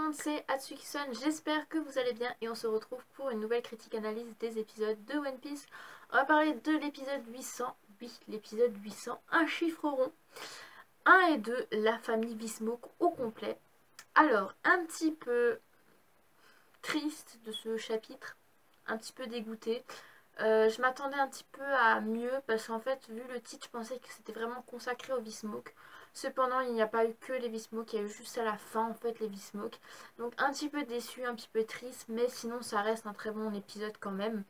monde, c'est Atsuki-san, j'espère que vous allez bien et on se retrouve pour une nouvelle critique analyse des épisodes de One Piece. On va parler de l'épisode 800, oui l'épisode 800, un chiffre rond, 1 et 2, la famille Bismuth au complet. Alors, un petit peu triste de ce chapitre, un petit peu dégoûté. Je m'attendais un petit peu à mieux parce qu'en fait, vu le titre, je pensais que c'était vraiment consacré aux Bismuth. Cependant, il n'y a pas eu que les Bismuth, il y a eu juste à la fin en fait les Bismuth. Donc un petit peu déçu, un petit peu triste, mais sinon ça reste un très bon épisode quand même.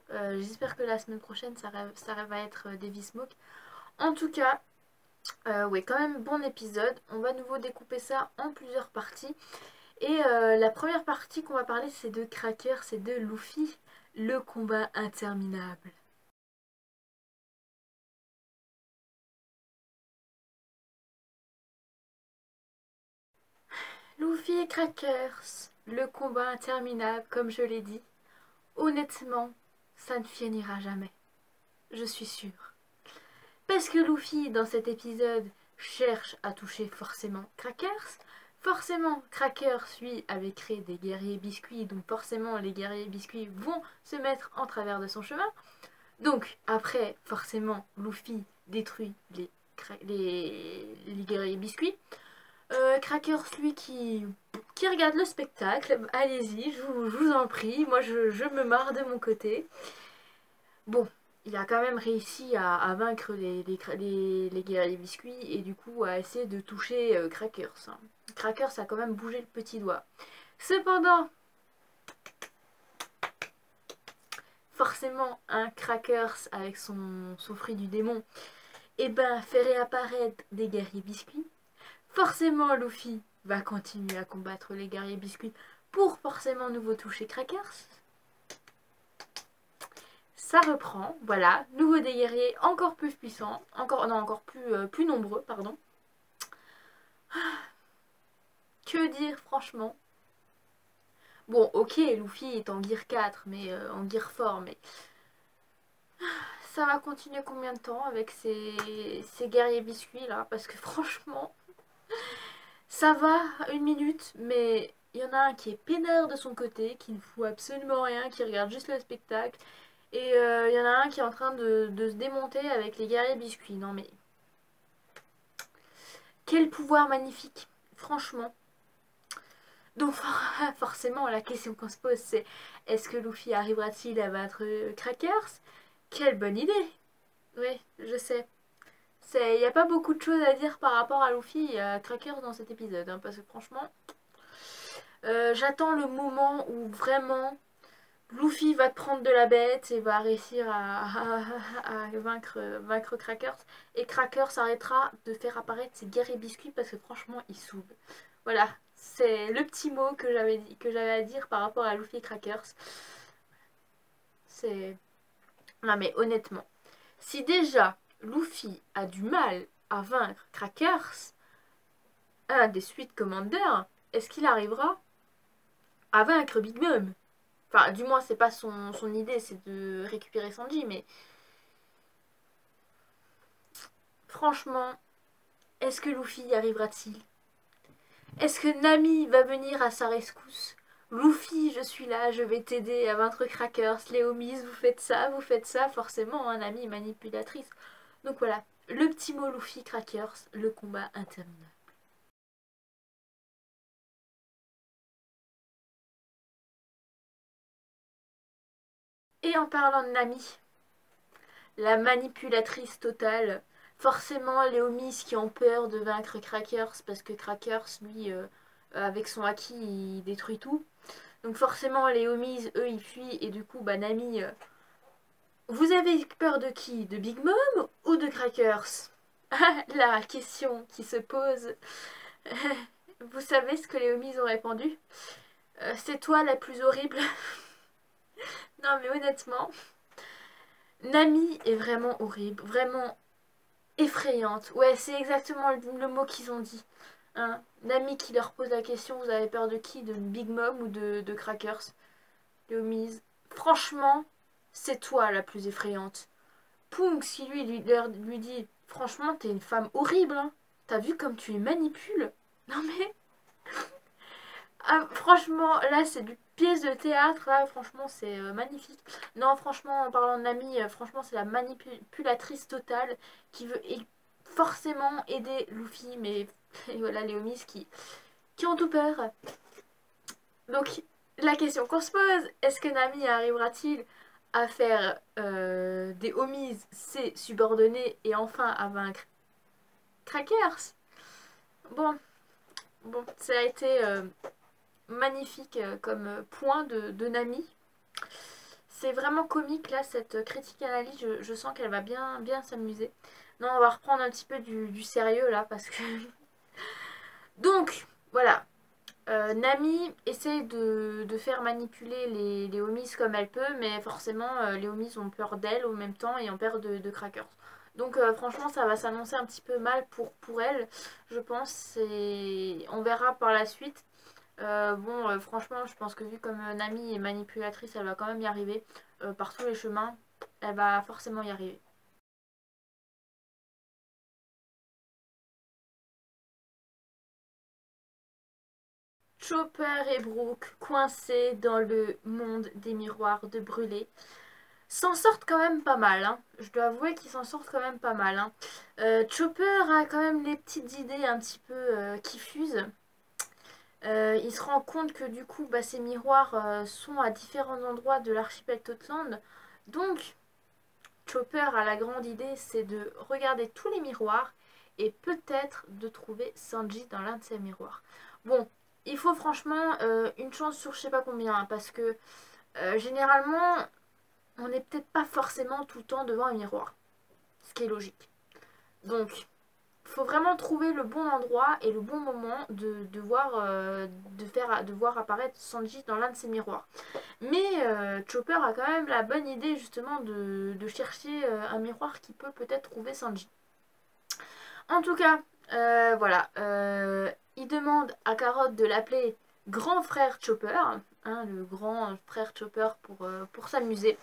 J'espère que la semaine prochaine ça va être des Bismuth. En tout cas, oui, quand même bon épisode. On va à nouveau découper ça en plusieurs parties. Et la première partie qu'on va parler, c'est de Cracker, c'est de Luffy. Le combat interminable. Luffy et Crackers, le combat interminable, comme je l'ai dit. Honnêtement, ça ne finira jamais. Je suis sûre. Parce que Luffy, dans cet épisode, cherche à toucher forcément Crackers. Forcément, Crackers, lui, avait créé des guerriers biscuits, donc forcément, les guerriers biscuits vont se mettre en travers de son chemin. Donc, après, forcément, Luffy détruit les guerriers biscuits. Crackers, lui, qui regarde le spectacle, allez-y, je vous en prie, moi je me marre de mon côté. Bon, il a quand même réussi à vaincre les guerriers biscuits et du coup à essayer de toucher Crackers. Hein. Crackers a quand même bougé le petit doigt. Cependant, forcément, un Crackers avec son fruit du démon, et ben fait réapparaître des guerriers biscuits. Forcément, Luffy va continuer à combattre les guerriers biscuits pour forcément nouveau toucher Crackers. Ça reprend, voilà, nouveau des guerriers encore plus puissants, encore plus nombreux, pardon. Que dire franchement. Bon, ok, Luffy est en gear 4, mais en gear fort, mais ça va continuer combien de temps avec ces guerriers biscuits là? Parce que franchement, ça va une minute, mais il y en a un qui est peinard de son côté, qui ne fout absolument rien, qui regarde juste le spectacle. Et il y en a un qui est en train de se démonter avec les guerriers biscuits. Non mais, quel pouvoir magnifique, franchement. Donc forcément, la question qu'on se pose, c'est est-ce que Luffy arrivera-t-il à battre Crackers? Quelle bonne idée. Oui, je sais. Il n'y a pas beaucoup de choses à dire par rapport à Luffy et à Crackers dans cet épisode, hein, parce que franchement, j'attends le moment où vraiment Luffy va prendre de la bête et va réussir à vaincre Crackers. Et Crackers arrêtera de faire apparaître ses guerriers biscuits parce que franchement, ils saoulent. Voilà, c'est le petit mot que j'avais à dire par rapport à Luffy et Crackers. C'est... Non mais honnêtement, si déjà Luffy a du mal à vaincre Crackers, un des Suite Commanders, est-ce qu'il arrivera à vaincre Big Mom? Enfin, du moins, c'est pas son idée, c'est de récupérer Sanji, mais franchement, est-ce que Luffy y arrivera-t-il? Est-ce que Nami va venir à sa rescousse? Luffy, je suis là, je vais t'aider à vaincre Crackers, les homies, vous faites ça, forcément, hein, Nami est manipulatrice. Donc voilà, le petit mot Luffy, Crackers, le combat interminable. Et en parlant de Nami, la manipulatrice totale, forcément les homies qui ont peur de vaincre Crackers parce que Crackers, lui, avec son haki, il détruit tout. Donc forcément les homies, eux, ils fuient et du coup, bah Nami, vous avez peur de qui? De Big Mom ou de Crackers? La question qui se pose. Vous savez ce que les homies ont répondu? C'est toi la plus horrible. Non mais honnêtement, Nami est vraiment horrible, vraiment effrayante. Ouais, c'est exactement le mot qu'ils ont dit. Hein, Nami qui leur pose la question, vous avez peur de qui? De Big Mom ou de Crackers? Les homies. Franchement, c'est toi la plus effrayante. Punk, si lui dit, franchement, t'es une femme horrible, hein. T'as vu comme tu les manipules? Non mais, Ah, franchement, là c'est du pièce de théâtre, là franchement c'est magnifique. Non, franchement, en parlant de Nami, franchement c'est la manipulatrice totale qui veut forcément aider Luffy, mais et voilà les homies qui ont tout peur. Donc la question qu'on se pose, est-ce que Nami arrivera-t-il à faire des homies ses subordonnés et enfin à vaincre Crackers? Bon, bon, ça a été magnifique comme point de Nami. C'est vraiment comique là cette critique analyse, je sens qu'elle va bien s'amuser. Non, on va reprendre un petit peu du sérieux là parce que... Donc, voilà. Nami essaie de faire manipuler les homies comme elle peut, mais forcément les homies ont peur d'elle au même temps et ont peur de Crackers. Donc franchement ça va s'annoncer un petit peu mal pour elle, je pense, et on verra par la suite. Bon, franchement, je pense que vu comme Nami est manipulatrice, elle va quand même y arriver. Par tous les chemins, elle va forcément y arriver. Chopper et Brooke, coincés dans le monde des miroirs de brûlé, s'en sortent quand même pas mal. Hein. Je dois avouer qu'ils s'en sortent quand même pas mal. Hein. Chopper a quand même les petites idées un petit peu qui fusent. Il se rend compte que du coup, bah, ces miroirs sont à différents endroits de l'archipel Totland. Donc, Chopper a la grande idée, c'est de regarder tous les miroirs et peut-être de trouver Sanji dans l'un de ces miroirs. Bon, il faut franchement une chance sur je sais pas combien, hein, parce que généralement, on n'est peut-être pas forcément tout le temps devant un miroir, ce qui est logique. Donc, il faut vraiment trouver le bon endroit et le bon moment de voir, de voir apparaître Sanji dans l'un de ces miroirs. Mais Chopper a quand même la bonne idée justement de chercher un miroir qui peut peut-être trouver Sanji. En tout cas, voilà. Il demande à Carotte de l'appeler grand frère Chopper, hein, le grand frère Chopper pour s'amuser.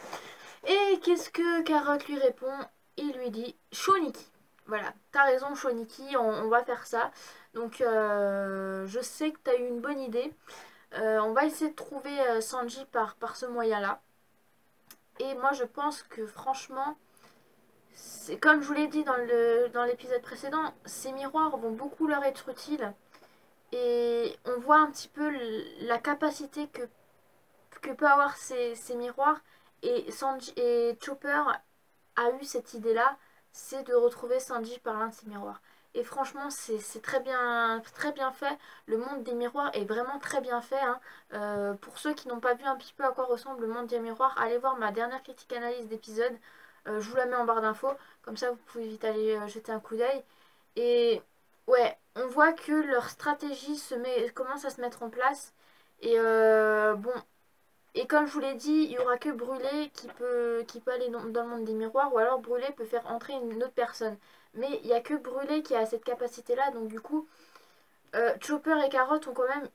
Et qu'est-ce que Carotte lui répond? Il lui dit Shoniki. Voilà, t'as raison Shoniki, on va faire ça. Donc je sais que t'as eu une bonne idée. On va essayer de trouver Sanji par ce moyen-là. Et moi je pense que franchement, c'est comme je vous l'ai dit dans l'épisode précédent, ces miroirs vont beaucoup leur être utiles. Et on voit un petit peu la capacité que peut avoir ces miroirs. Et Chopper a eu cette idée-là, c'est de retrouver Sanji par l'un de ses miroirs. Et franchement, c'est très bien fait. Le monde des miroirs est vraiment très bien fait. Hein. Pour ceux qui n'ont pas vu un petit peu à quoi ressemble le monde des miroirs, allez voir ma dernière critique analyse d'épisode. Je vous la mets en barre d'infos. Comme ça, vous pouvez vite aller jeter un coup d'œil. Et ouais, on voit que leur stratégie commence à se mettre en place. Et bon, et comme je vous l'ai dit, il n'y aura que Brûlé qui peut aller dans le monde des miroirs, ou alors Brûlé peut faire entrer une autre personne. Mais il n'y a que Brûlé qui a cette capacité-là, donc du coup, Chopper et Carotte ont quand même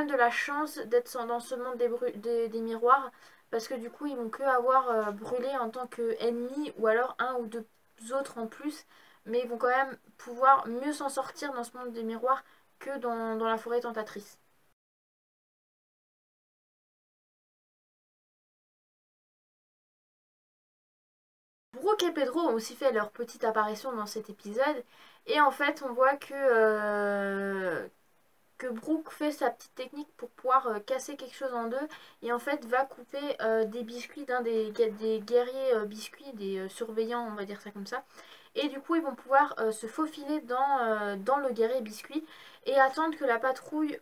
de la chance d'être dans ce monde des miroirs, parce que du coup, ils vont que avoir Brûlé en tant qu'ennemi, ou alors un ou deux autres en plus, mais ils vont quand même pouvoir mieux s'en sortir dans ce monde des miroirs que dans la forêt tentatrice. Brooke et Pedro ont aussi fait leur petite apparition dans cet épisode. Et en fait, on voit que Brooke fait sa petite technique pour pouvoir casser quelque chose en deux. Et en fait, va couper des biscuits d'un des guerriers biscuits, des surveillants, on va dire ça comme ça. Et du coup, ils vont pouvoir se faufiler dans le guerrier biscuit et attendre que la patrouille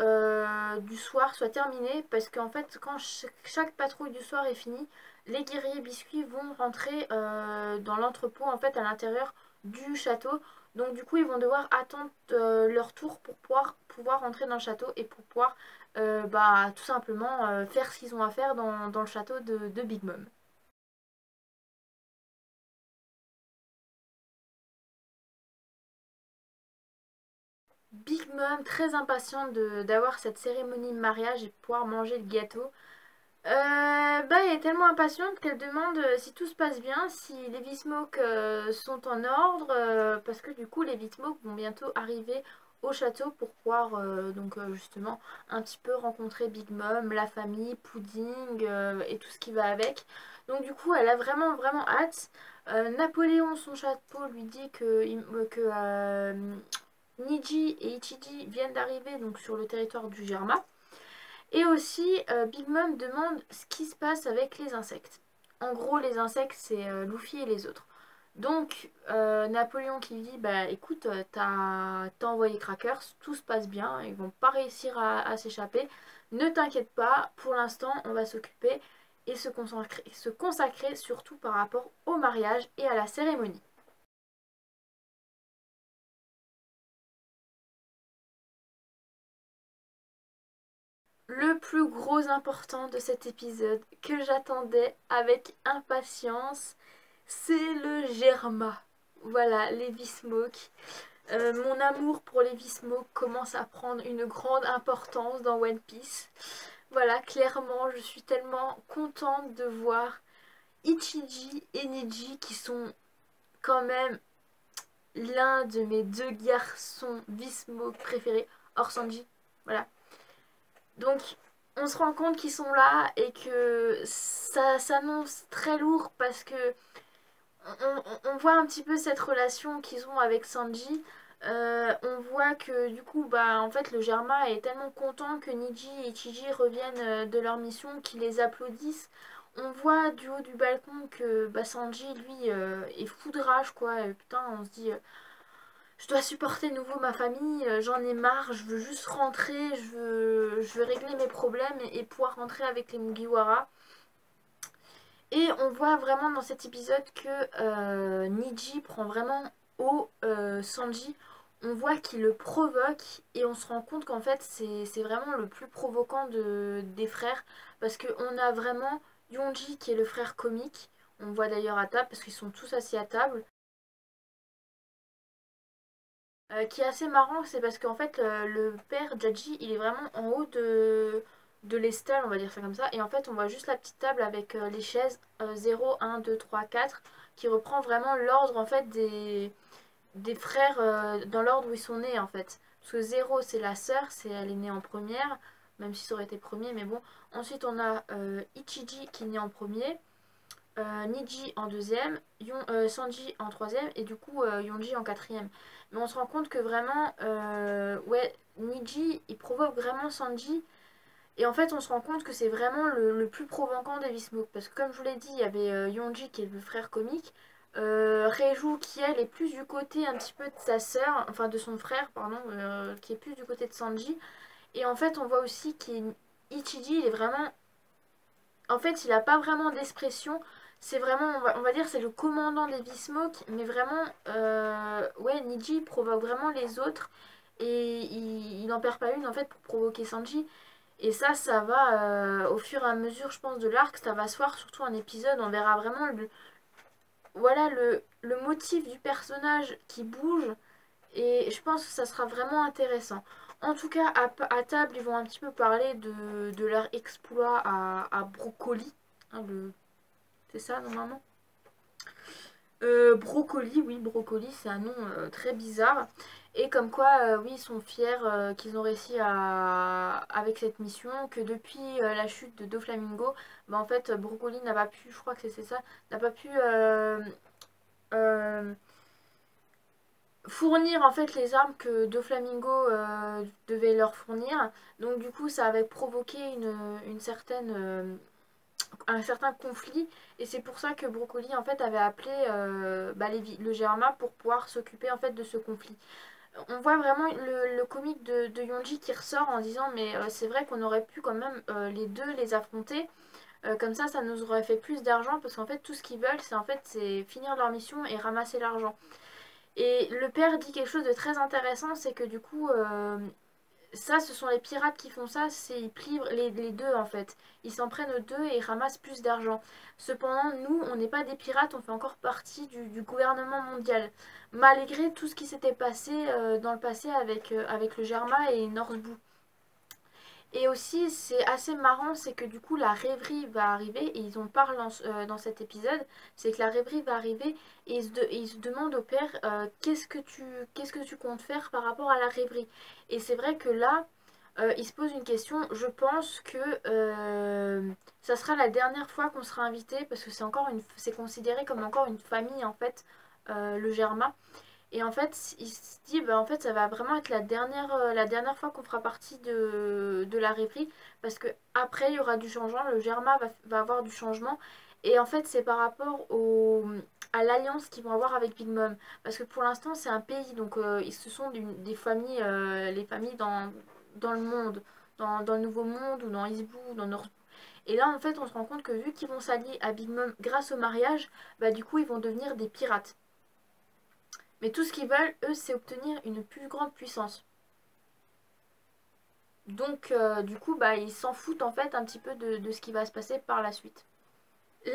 du soir soit terminée. Parce qu'en fait, quand chaque patrouille du soir est finie, les guerriers biscuits vont rentrer dans l'entrepôt, en fait, à l'intérieur du château. Donc du coup, ils vont devoir attendre leur tour pour pouvoir rentrer dans le château et pour pouvoir bah, tout simplement faire ce qu'ils ont à faire dans le château de Big Mom. Big Mom, très impatiente d'avoir cette cérémonie de mariage et de pouvoir manger le gâteau. Bah, elle est tellement impatiente qu'elle demande si tout se passe bien, si les Vismok sont en ordre, parce que du coup les Vismok vont bientôt arriver au château pour pouvoir donc justement un petit peu rencontrer Big Mom, la famille, Pudding et tout ce qui va avec. Donc du coup elle a vraiment vraiment hâte. Napoléon, son chapeau, lui dit que Niji et Ichiji viennent d'arriver donc sur le territoire du Germa. Et aussi, Big Mom demande ce qui se passe avec les insectes. En gros, les insectes, c'est Luffy et les autres. Donc, Napoléon qui dit, bah écoute, t'as envoyé Crackers, tout se passe bien, ils vont pas réussir à s'échapper. Ne t'inquiète pas, pour l'instant, on va s'occuper et se consacrer surtout par rapport au mariage et à la cérémonie. Le plus gros important de cet épisode que j'attendais avec impatience, c'est le Germa. Voilà, les Smoke. Mon amour pour les Smoke commence à prendre une grande importance dans One Piece. Voilà, clairement, je suis tellement contente de voir Ichiji et Niji qui sont quand même l'un de mes deux garçons Smoke préférés, hors Sanji. Voilà. Donc, on se rend compte qu'ils sont là et que ça s'annonce très lourd parce que on voit un petit peu cette relation qu'ils ont avec Sanji. On voit que du coup, bah, en fait, le Germa est tellement content que Niji et Ichiji reviennent de leur mission qu'ils les applaudissent. On voit du haut du balcon que bah, Sanji, lui, est fou de rage, quoi. Et putain, on se dit, je dois supporter de nouveau ma famille, j'en ai marre, je veux juste rentrer, je veux régler mes problèmes et pouvoir rentrer avec les Mugiwara. Et on voit vraiment dans cet épisode que Niji prend vraiment au Sanji. On voit qu'il le provoque et on se rend compte qu'en fait c'est vraiment le plus provoquant des frères. Parce qu'on a vraiment Yonji qui est le frère comique. On voit d'ailleurs à table parce qu'ils sont tous assis à table. Qui est assez marrant, c'est parce qu'en fait, le père Jaji, il est vraiment en haut de l'estal, on va dire ça comme ça. Et en fait, on voit juste la petite table avec les chaises 0, 1, 2, 3, 4, qui reprend vraiment l'ordre en fait des frères dans l'ordre où ils sont nés en fait. Parce que 0, c'est la sœur, elle est née en première, même si ça aurait été premier, mais bon. Ensuite, on a Ichiji qui est né en premier. Niji en deuxième, Sanji en troisième et du coup Yonji en quatrième. Mais on se rend compte que vraiment, ouais, Niji il provoque vraiment Sanji et en fait on se rend compte que c'est vraiment le plus provoquant des Smoke parce que comme je vous l'ai dit, il y avait Yonji qui est le frère comique, Reiju qui elle est plus du côté un petit peu de sa sœur, enfin de son frère pardon, qui est plus du côté de Sanji et en fait on voit aussi qu'Ichiji il est vraiment en fait, il n'a pas vraiment d'expression. C'est vraiment, on va dire, c'est le commandant des V-Smoke, mais vraiment, ouais, Niji provoque vraiment les autres et il n'en perd pas une en fait pour provoquer Sanji. Et ça va au fur et à mesure, je pense, de l'arc, ça va se voir, surtout un épisode, on verra vraiment voilà, le motif du personnage qui bouge et je pense que ça sera vraiment intéressant. En tout cas, à table, ils vont un petit peu parler de leur exploit à Brocoli. Hein, c'est ça, normalement Brocoli, oui, Brocoli, c'est un nom très bizarre. Et comme quoi, oui, ils sont fiers qu'ils ont réussi avec cette mission, que depuis la chute de Doflamingo, bah, en fait, Brocoli n'a pas pu, je crois que c'est ça, n'a pas pu euh, fournir en fait les armes que Doflamingo devait leur fournir. Donc du coup ça avait provoqué une certaine, un certain conflit et c'est pour ça que Brocoli en fait avait appelé bah, le Germa pour pouvoir s'occuper en fait de ce conflit. On voit vraiment le comique de Yonji qui ressort en disant mais c'est vrai qu'on aurait pu quand même les deux les affronter. Comme ça nous aurait fait plus d'argent parce qu'en fait tout ce qu'ils veulent c'est finir leur mission et ramasser l'argent. Et le père dit quelque chose de très intéressant, c'est que du coup, ça, ce sont les pirates qui font ça, c'est ils plient les deux en fait. Ils s'en prennent aux deux et ils ramassent plus d'argent. Cependant, nous, on n'est pas des pirates, on fait encore partie du gouvernement mondial. Malgré tout ce qui s'était passé dans le passé avec le Germa et North Blue. Et aussi, c'est assez marrant, c'est que du coup, la rêverie va arriver, et ils en parlent dans cet épisode, c'est que la rêverie va arriver, et ils se demandent au père, qu'est-ce que tu comptes faire par rapport à la rêverie. Et c'est vrai que là, il se pose une question, je pense que ça sera la dernière fois qu'on sera invité, parce que c'est considéré comme encore une famille, en fait, le Germain. Et en fait, il se dit, bah, en fait, ça va vraiment être la dernière fois qu'on fera partie de la rêverie. Parce que après il y aura du changement, le Germa va avoir du changement. Et en fait, c'est par rapport à l'alliance qu'ils vont avoir avec Big Mom. Parce que pour l'instant, c'est un pays. Donc, ce sont des familles, les familles dans le monde. Dans le Nouveau Monde, ou dans Isbou, ou dans North. Et là, en fait, on se rend compte que vu qu'ils vont s'allier à Big Mom grâce au mariage, bah, du coup, ils vont devenir des pirates. Mais tout ce qu'ils veulent, eux, c'est obtenir une plus grande puissance. Donc, du coup, bah, ils s'en foutent en fait un petit peu de ce qui va se passer par la suite.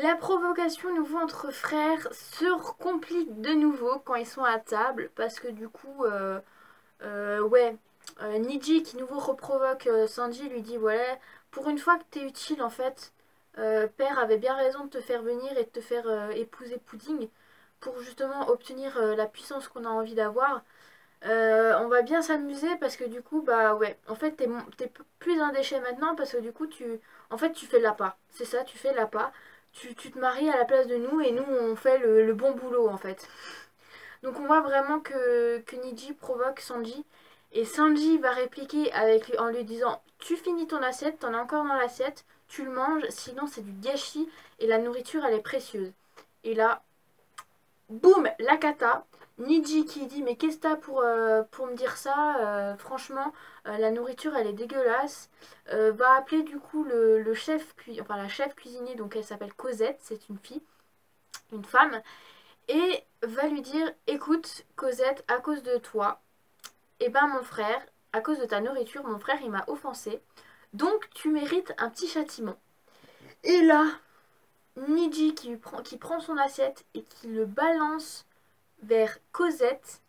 La provocation nouveau entre frères se complique de nouveau quand ils sont à table. Parce que du coup, ouais, Niji qui nouveau reprovoque Sanji, lui dit, voilà, pour une fois que t'es utile en fait, père avait bien raison de te faire venir et de te faire épouser Pudding pour justement obtenir la puissance qu'on a envie d'avoir. On va bien s'amuser parce que du coup, bah ouais, en fait, t'es plus un déchet maintenant parce que du coup, en fait, tu fais l'appât. C'est ça, tu fais l'appât. Tu te maries à la place de nous et nous, on fait le bon boulot en fait. Donc, on voit vraiment que Niji provoque Sanji et Sanji va répliquer en lui disant, tu finis ton assiette, t'en as encore dans l'assiette, tu le manges, sinon c'est du gâchis et la nourriture, elle est précieuse. Et là, boum, la cata. Niji qui dit, mais qu'est-ce que t'as pour me dire ça, franchement, la nourriture elle est dégueulasse. Va appeler du coup le chef, enfin la chef cuisinier, donc elle s'appelle Cosette, c'est une fille, une femme, et va lui dire, écoute Cosette, à cause de toi, et ben mon frère, à cause de ta nourriture, mon frère il m'a offensé, donc tu mérites un petit châtiment. Et là, Niji qui prend son assiette et qui le balance vers Cosette.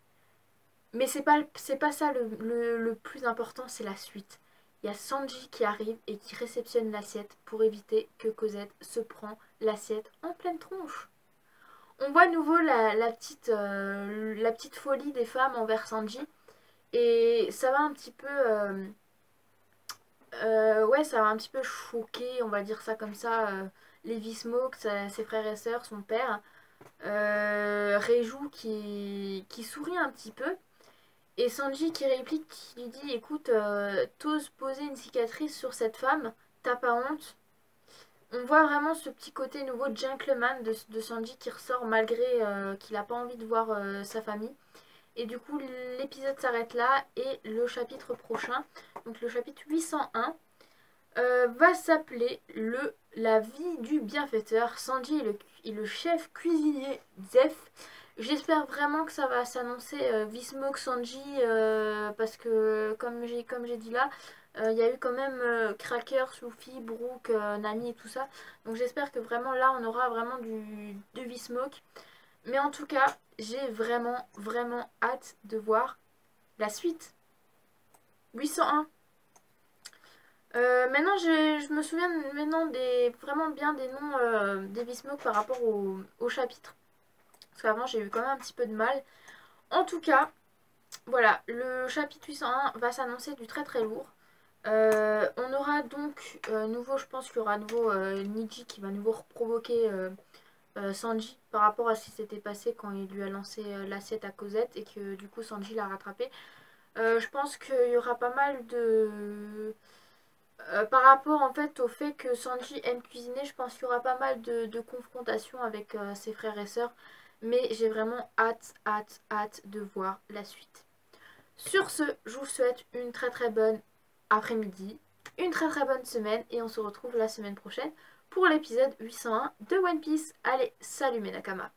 Mais c'est pas ça le plus important, c'est la suite. Il y a Sanji qui arrive et qui réceptionne l'assiette pour éviter que Cosette se prend l'assiette en pleine tronche. On voit à nouveau la petite folie des femmes envers Sanji. Et ça va un petit peu... ouais, ça va un petit peu choquer, on va dire ça comme ça, Levi Smoke, ses frères et sœurs, son père. Reiju qui sourit un petit peu. Et Sanji qui réplique, qui lui dit, écoute, t'oses poser une cicatrice sur cette femme, t'as pas honte. On voit vraiment ce petit côté nouveau gentleman de Sanji qui ressort malgré qu'il n'a pas envie de voir sa famille. Et du coup, l'épisode s'arrête là et le chapitre prochain, donc le chapitre 801, va s'appeler La vie du bienfaiteur. Sanji est le chef cuisinier Zef. J'espère vraiment que ça va s'annoncer Vismok Sanji parce que comme j'ai dit là, il y a eu quand même Crackers, Luffy, Brook, Nami et tout ça. Donc j'espère que vraiment là on aura vraiment du Vismok. Mais en tout cas, j'ai vraiment vraiment hâte de voir la suite. 801. Maintenant, je me souviens maintenant vraiment bien des noms des Vismok par rapport au chapitre. Parce qu'avant, j'ai eu quand même un petit peu de mal. En tout cas, voilà, le chapitre 801 va s'annoncer du très très lourd. On aura donc nouveau, je pense qu'il y aura nouveau Niji qui va nouveau provoquer Sanji par rapport à ce qui s'était passé quand il lui a lancé l'assiette à Cosette et que du coup Sanji l'a rattrapé. Je pense qu'il y aura pas mal de... par rapport en fait au fait que Sanji aime cuisiner, je pense qu'il y aura pas mal de confrontations avec ses frères et sœurs. Mais j'ai vraiment hâte de voir la suite. Sur ce, je vous souhaite une très très bonne après-midi, une très très bonne semaine et on se retrouve la semaine prochaine pour l'épisode 801 de One Piece. Allez, salut mes Nakama!